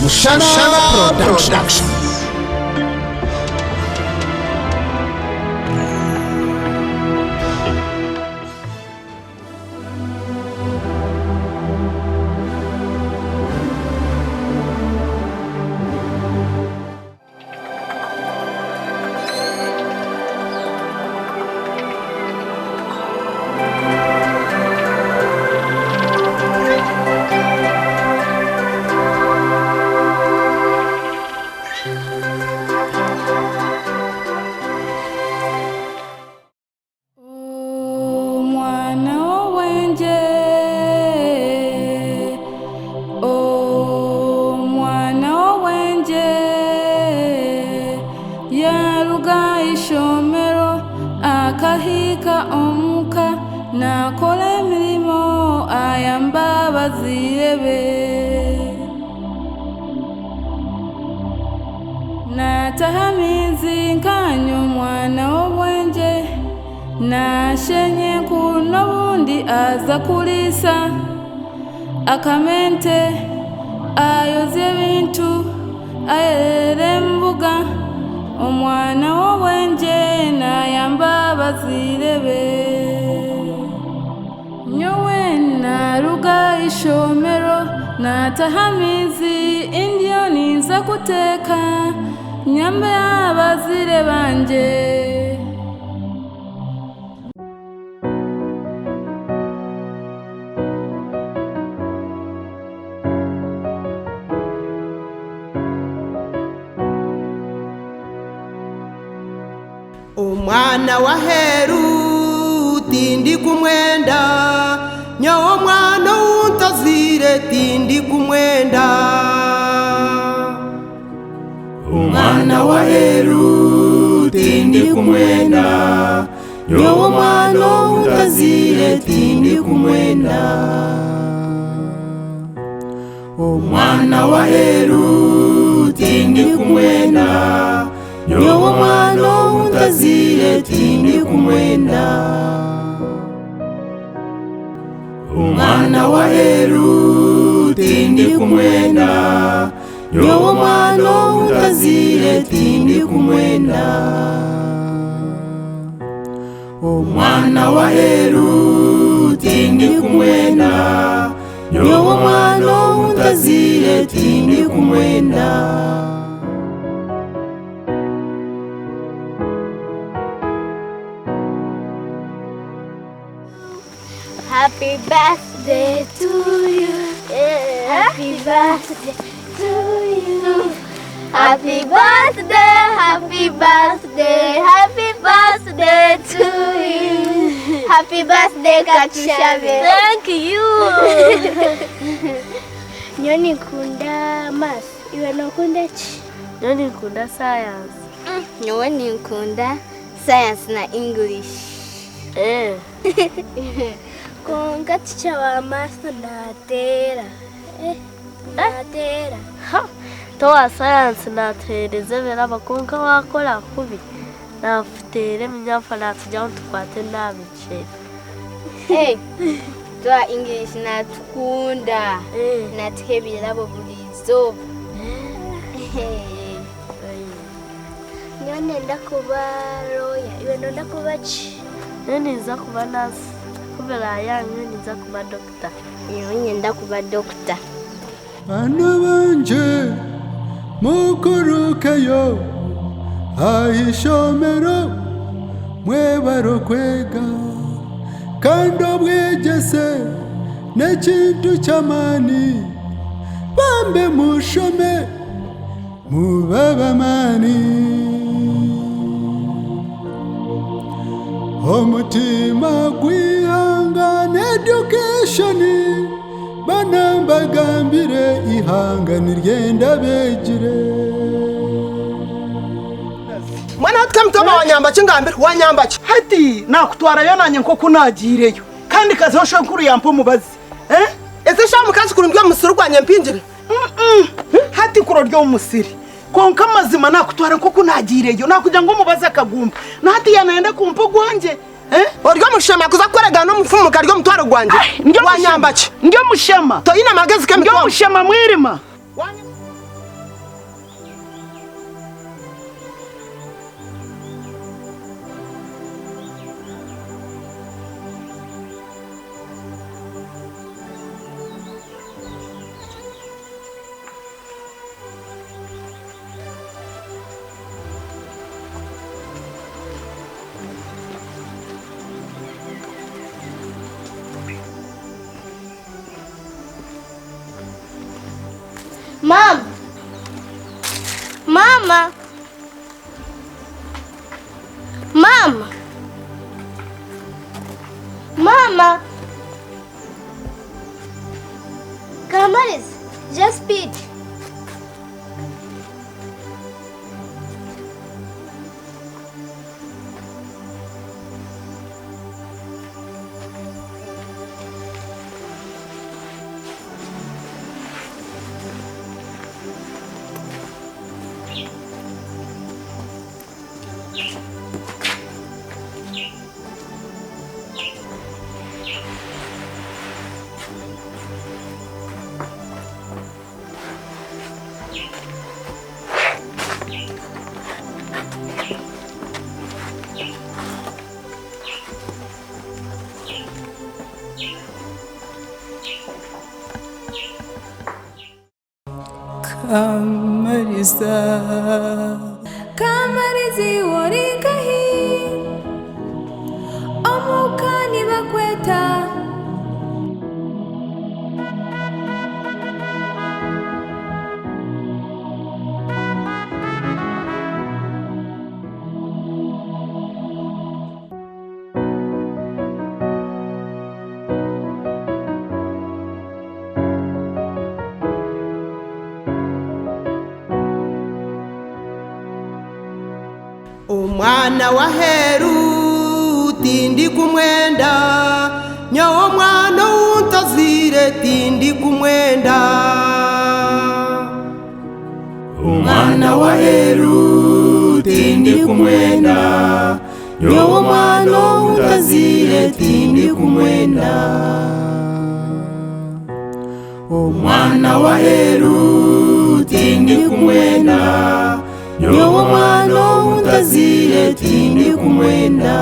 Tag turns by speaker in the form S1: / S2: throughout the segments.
S1: Mushana Production.
S2: Akahika omuka nakola emirimo ayamba abazirebe natahamizi nkanyo omwana w'obwenje nashenye kuno bundi aza kulisa akamente ayozya ebintu ayerera embuga omwana w'obwenje nayamba abazirebe nyowe naruga ishomero natahamizi indyo niza kuteka nyambe abazire banje
S3: Omwana wa heru tindi kumwenda nyawo mwana untazire tindi kumwenda Omwana wa heru tindi kumwenda nyawo mwana untazire tindi kumwenda Omwana wa heru tindi kumwenda nyowo mwana untazire tindi kumwenda Omwana wa heru tindi kumwenda nyowo mwana untazire tindi kumwenda Omwana wa heru tindi kumwenda nyowo mwana untazire tindi kumwenda
S4: Happy birthday to you. Happy birthday to you. Happy birthday, happy birthday, happy birthday to you. Happy birthday, Katushabe. Thank you. Nyoni kunda math. Iwe no kunda chi?
S5: Nyoni kunda science.
S4: Nyoni kunda science na English. Konga ticha wa master natera. Natera.
S5: Towa science natereze beraba konka wakola kubi. Nafutere mnyafa natujya tukwate nabice.
S4: Towa English natukunda. Natkebira abo bulizo. Nyone ndakuba lawyer. Iwe nonda kuba chi?
S5: Nene za kuba nurse. Kubera yanyu niza kuba doctor.
S4: Nyenda kuba doctor.
S6: Bana banje mukurukeyo ahishomero mwebaro kwega kandi obwegese n'ekintu cy'amani bambe mushome mubabamani omutima gwihangane education bana mbagambire ihangane ryenda begire
S3: Mwana utkamtoma wanyambachi ngambire wanyambachi
S7: hati nakutwara yananye nko kunagireyo kandi kazi ho shankuru yampo mubazi
S3: ese shamu kazi kurundwa musuru kwanye mpinjire
S7: hati kuroryo umusiri konka mazima nakutwara nko kunagireyo nakujya ngo mubaza akagumba nahati yanaenda kumpo gwanje
S3: oryo mushema kuza kwerega no mufumu karyo mutwaro gwanje
S7: wanyambachi ndio mushema
S3: to ina magezi ke
S7: ndio mushema mwirima
S4: Mom! Mama! Mama! Mama! Kamariza, just speed.
S2: Kamariza, Kamariza wari gahi omukani bakweta
S3: Omwana wa heru tindi kumwenda nyawo mwana untazire tindi kumwenda Omwana wa heru tindi kumwenda nyawo mwana untazire tindi kumwenda Omwana wa heru tindi kumwenda nyowo mwana untazire tindi kumwenda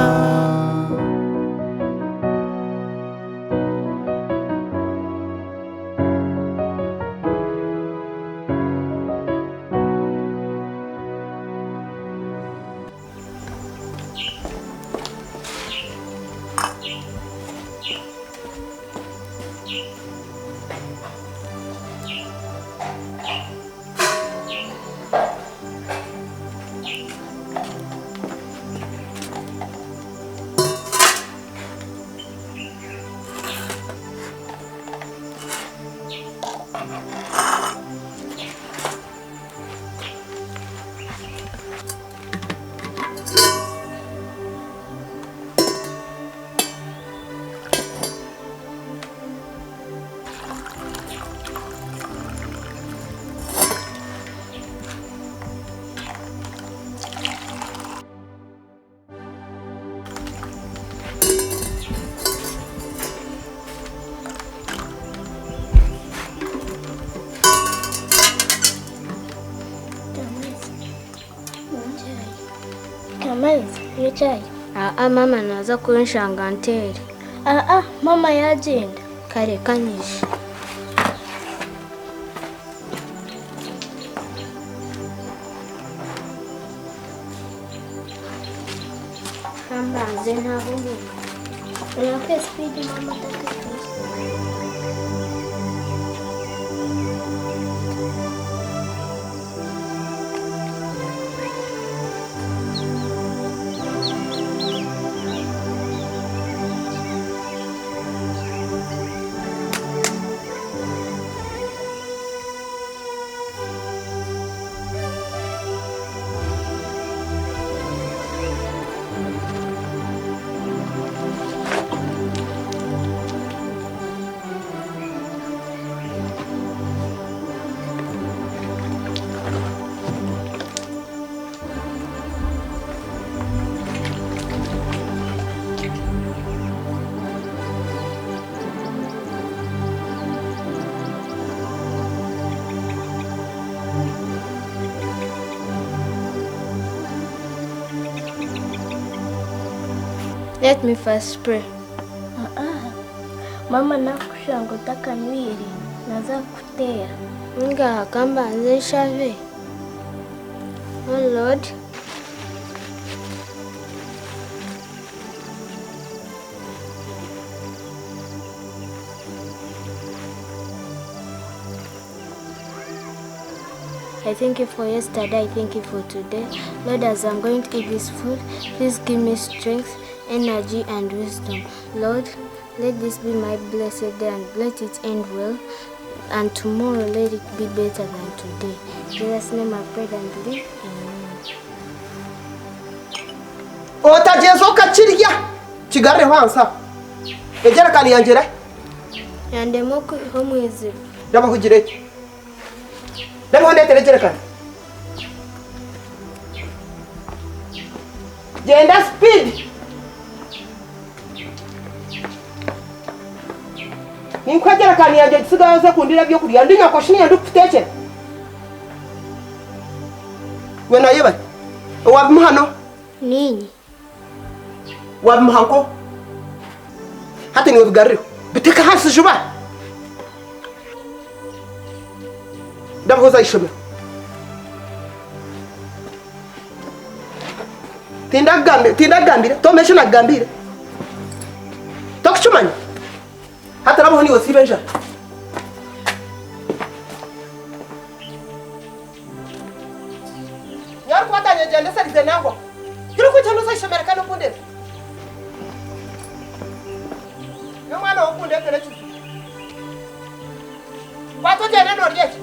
S4: Kamariza, iyo chai?
S5: Mama naza kunshanga ntere.
S4: Mama yagenda.
S5: Kare kanyishe. Kambanze ntaho ubu.
S4: Unape speed mama tatu.
S5: Let me first pray.
S4: Mama nakushanga utakanywire naza kutera.
S5: Nga kambanze nshave. Oh Lord.
S4: I thank you for yesterday. I thank you for today. Lord, as I'm going to eat this food, please give me strength, energy, and wisdom. Lord, let this be my blessed day and let it end well. And tomorrow, let it be better than today. In Jesus' name I pray and believe. Amen.
S3: Otajezo kachirya. Chigare wansa. Ejera kani yanjira.
S4: Yande moku homwezi.
S3: Dama hujireki. Dama honde terejera kani. Genda speed. Ninkwagera kani yanje kisigaza kundira byo kurya ndinya koshini yandu kuteche. Wena yeba. Wabmuhano.
S4: Ninyi.
S3: Wabmuhanko. Hata ni wabigarrio. Biteka hasi juba. Dama hoza ishome. Tinda gambire. To mesho na gambire. Tokuchumanya. Hata nabo honi wasibenja. Nyar kwata nyejende sa dizenango. Kiro ko chano sa shamerika no kunde. Yo mwana okunde kele chu. Kwato jene no riet.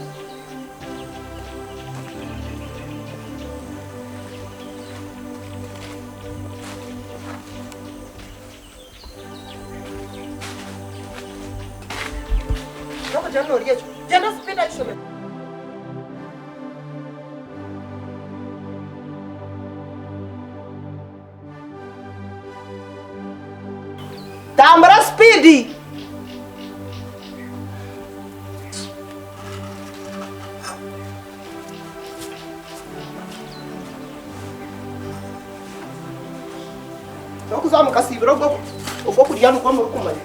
S3: Jano riet. Jano spina ishome. Tambara speedy. Nokuzamu kasibiro go kurya nuko mu rukumanya.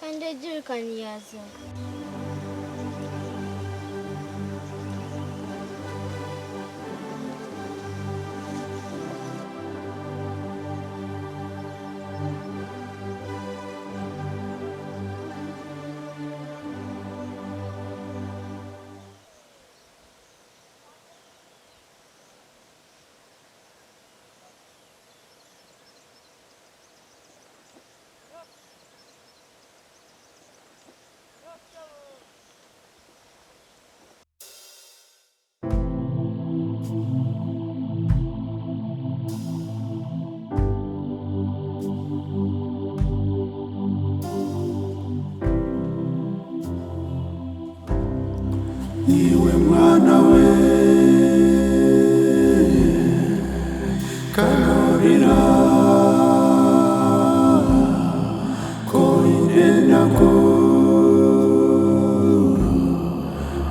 S4: Kande kaniyaza.
S6: Iwe mwana we karorera ko inenako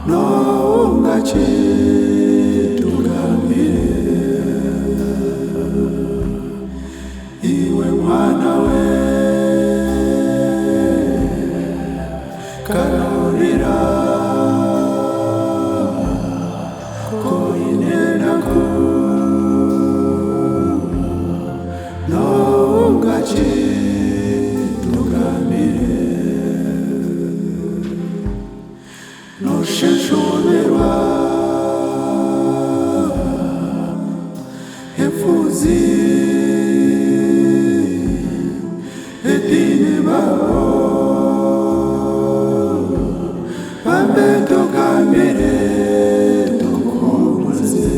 S6: no ngache tugambire iwe mwana we karorera no sheshoberwa efuzi edine babo pambe tokamire tokomaze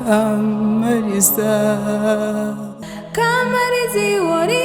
S2: Kamariza Kamariza wari